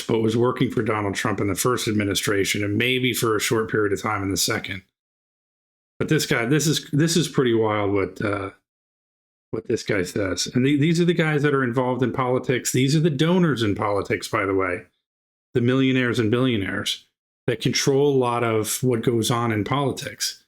but was working for Donald Trump in the first administration and maybe for a short period of time in the second. But this guy, this is pretty wild what this guy says. And these are the guys that are involved in politics. These are the donors in politics, by the way, the millionaires and billionaires that control a lot of what goes on in politics.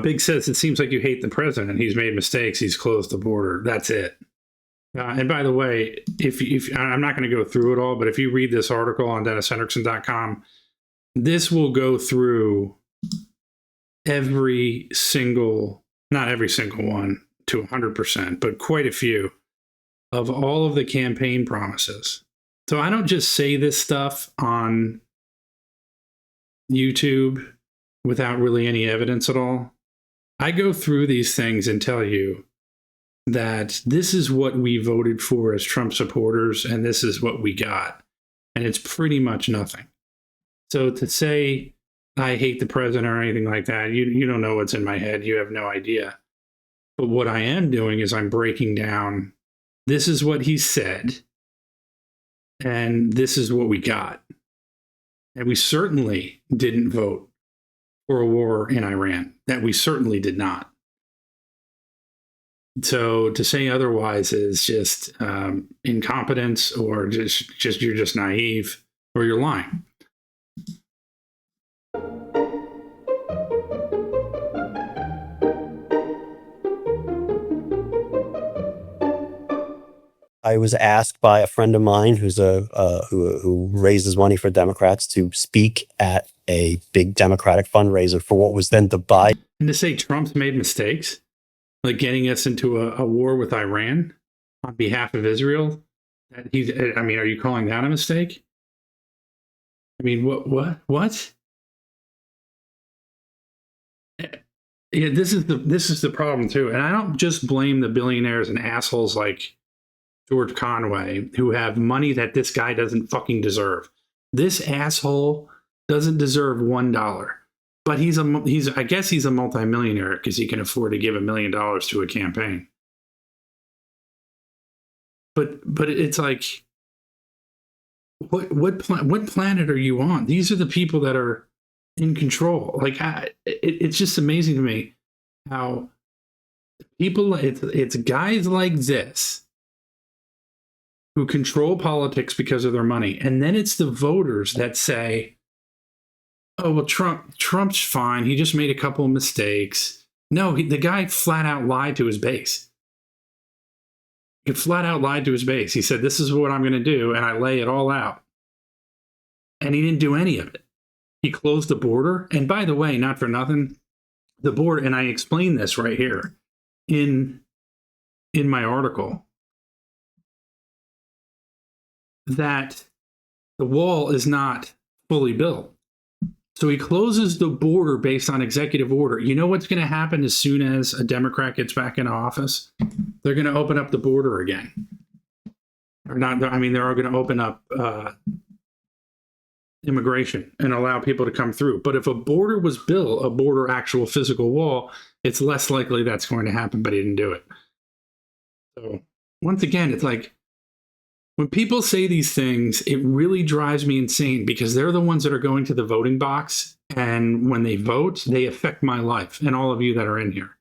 Big says, it seems like you hate the president. He's made mistakes. He's closed the border. That's it. And by the way, if I'm not going to go through it all, but if you read this article on DennisHendrickson.com, this will go through every single, not every single one to 100%, but quite a few of all of the campaign promises. So I don't just say this stuff on YouTube without really any evidence at all. I go through these things and tell you that this is what we voted for as Trump supporters, and this is what we got. And it's pretty much nothing. So to say I hate the president or anything like that, you don't know what's in my head. You have no idea. But what I am doing is I'm breaking down, this is what he said, and this is what we got. And we certainly didn't vote for a war in Iran. That we certainly did not. So to say otherwise is just incompetence, or just you're just naive, or you're lying. I was asked by a friend of mine who's who raises money for Democrats to speak at a big Democratic fundraiser for what was then the Biden. And to say Trump's made mistakes, like getting us into a war with Iran on behalf of Israel. Are you calling that a mistake? I mean, what? Yeah, this is the problem too. And I don't just blame the billionaires and assholes like George Conway who have money that this guy doesn't fucking deserve. This asshole doesn't deserve $1. But I guess he's a multimillionaire because he can afford to give $1 million to a campaign. But it's like, what planet are you on? These are the people that are in control. Like, it's just amazing to me how people, it's guys like this who control politics because of their money, and then it's the voters that say, oh, well, Trump's fine. He just made a couple of mistakes. No, the guy flat out lied to his base. He flat out lied to his base. He said, this is what I'm going to do, and I lay it all out. And he didn't do any of it. He closed the border. And by the way, not for nothing, the border, and I explain this right here in my article, that the wall is not fully built. So he closes the border based on executive order. You know what's going to happen as soon as a Democrat gets back into office? They're going to open up the border again. Or not, I mean, they're going to open up immigration and allow people to come through. But if a border was built, a border actual physical wall, it's less likely that's going to happen, but he didn't do it. So once again, it's like, when people say these things, it really drives me insane because they're the ones that are going to the voting box. And when they vote, they affect my life and all of you that are in here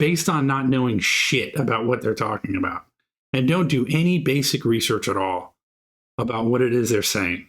based on not knowing shit about what they're talking about and don't do any basic research at all about what it is they're saying.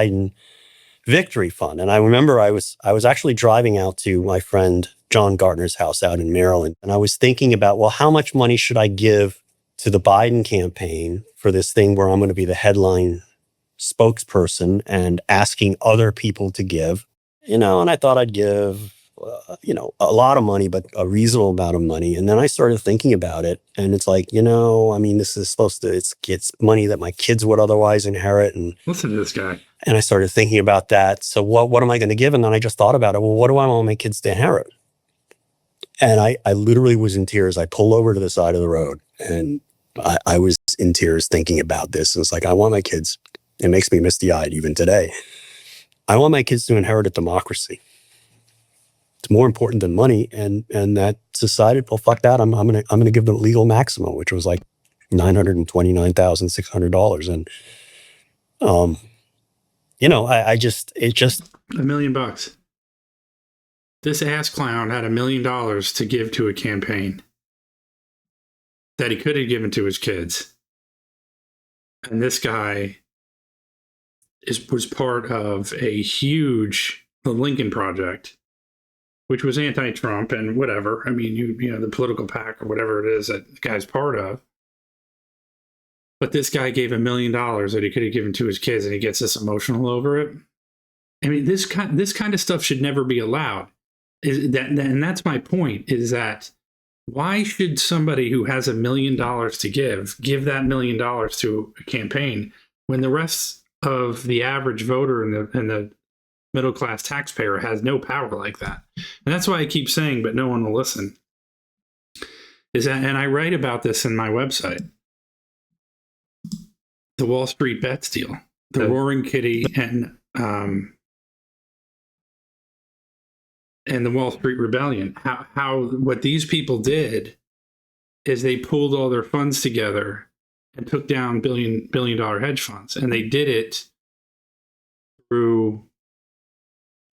Biden Victory Fund. And I remember I was actually driving out to my friend John Gardner's house out in Maryland. And I was thinking about, well, how much money should I give to the Biden campaign for this thing where I'm going to be the headline spokesperson and asking other people to give, and I thought I'd give, a lot of money, but a reasonable amount of money. And then I started thinking about it and it's like, this is supposed to, it's money that my kids would otherwise inherit. And listen to this guy. And I started thinking about that. So what am I going to give? And then I just thought about it. Well, what do I want my kids to inherit? And I literally was in tears. I pulled over to the side of the road and I was in tears thinking about this. And it's like, I want my kids. It makes me misty-eyed even today. I want my kids to inherit a democracy. It's more important than money. And that decided, well, fuck that. I'm gonna give the legal maximum, which was like $929,600. And you know, it just $1 million. This ass clown had $1 million to give to a campaign that he could have given to his kids. And this guy was part of a huge, the Lincoln Project, which was anti-Trump and whatever. I mean, you know, the political PAC or whatever it is that the guy's part of. But this guy gave $1 million that he could have given to his kids, and he gets this emotional over it. I mean, this kind of stuff should never be allowed. And that's my point, is that why should somebody who has $1 million to give that $1 million to a campaign when the rest of the average voter and the middle class taxpayer has no power like that? And that's why I keep saying, but no one will listen. And I write about this in my website, the Wall Street Bets deal, the Roaring Kitty and the Wall Street Rebellion. How what these people did is they pulled all their funds together and took down billion dollar hedge funds, and they did it through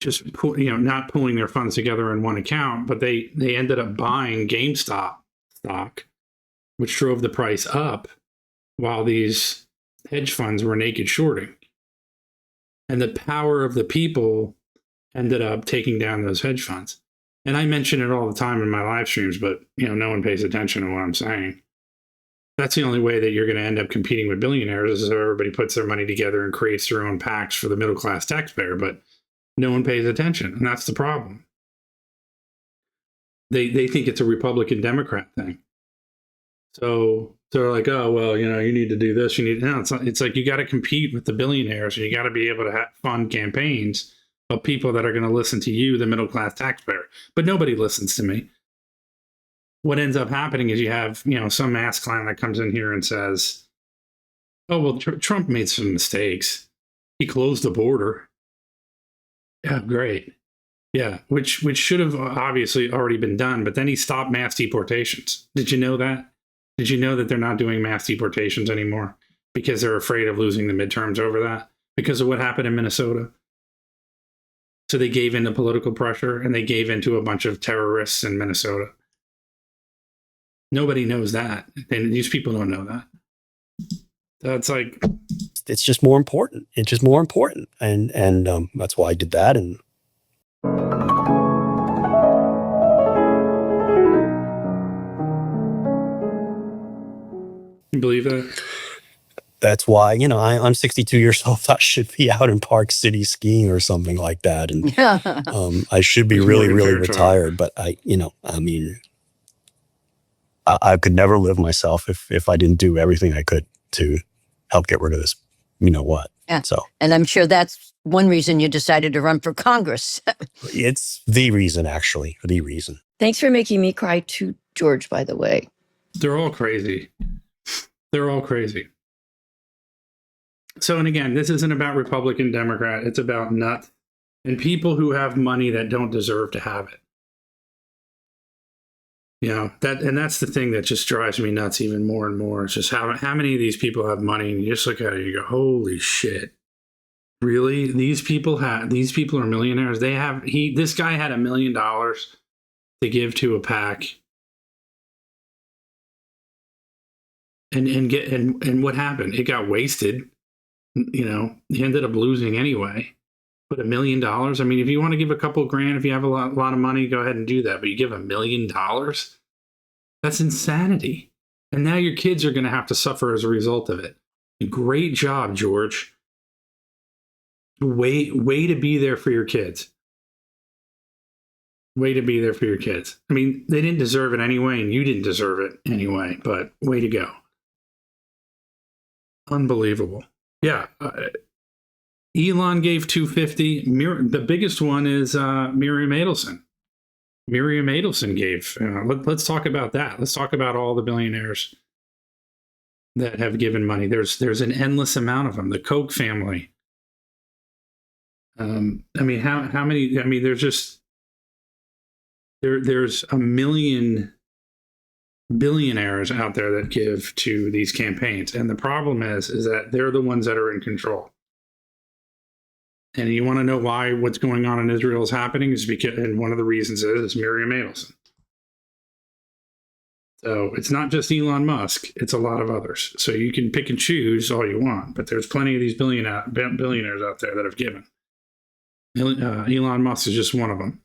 just not pulling their funds together in one account, but they ended up buying GameStop stock, which drove the price up while these hedge funds were naked shorting. And the power of the people ended up taking down those hedge funds. And I mention it all the time in my live streams, but no one pays attention to what I'm saying. That's the only way that you're going to end up competing with billionaires, is if everybody puts their money together and creates their own PACs for the middle class taxpayer, but no one pays attention, and that's the problem. They think it's a Republican Democrat thing. So they're like, oh, well, you need to do this. It's like you got to compete with the billionaires, and you got to be able to fund campaigns of people that are going to listen to you, the middle class taxpayer. But nobody listens to me. What ends up happening is you have, some ass clown that comes in here and says, oh, well, Trump made some mistakes. He closed the border. Yeah, great. Yeah, which should have obviously already been done, but then he stopped mass deportations. Did you know that? Did you know that they're not doing mass deportations anymore because they're afraid of losing the midterms over that, because of what happened in Minnesota? So they gave in to political pressure, and they gave in to a bunch of terrorists in Minnesota. Nobody knows that. And these people don't know that. That's like, it's just more important. It's just more important. And that's why I did that. And you believe that? That's why, I'm 62 years old. I should be out in Park City skiing or something like that. And I should be really, really retired. But I could never live myself if I didn't do everything I could to help get rid of this, what. Yeah. So, and I'm sure that's one reason you decided to run for Congress. It's the reason, actually, the reason. Thanks for making me cry too, George, by the way. They're all crazy. They're all crazy. So, and again, this isn't about Republican, Democrat. It's about nuts and people who have money that don't deserve to have it. That's the thing that just drives me nuts even more and more. It's just how many of these people have money, and you just look at it and you go, holy shit. Really? These people are millionaires. This guy had $1 million to give to a PAC. And what happened? It got wasted. He ended up losing anyway. But $1 million, I mean, if you want to give a couple grand, if you have a lot of money, go ahead and do that. But you give $1 million? That's insanity. And now your kids are going to have to suffer as a result of it. Great job, George. Way to be there for your kids. Way to be there for your kids. I mean, they didn't deserve it anyway, and you didn't deserve it anyway, but way to go. Unbelievable. Yeah. Elon gave $250. The biggest one is Miriam Adelson. Miriam Adelson gave. Let's talk about that. Let's talk about all the billionaires that have given money. There's an endless amount of them. The Koch family. I mean, how many? I mean, there's just there's a million billionaires out there that give to these campaigns, and the problem is that they're the ones that are in control. And you want to know why what's going on in Israel is happening is because, and one of the reasons is Miriam Adelson. So it's not just Elon Musk; it's a lot of others. So you can pick and choose all you want, but there's plenty of these billionaires out there that have given. Elon Musk is just one of them.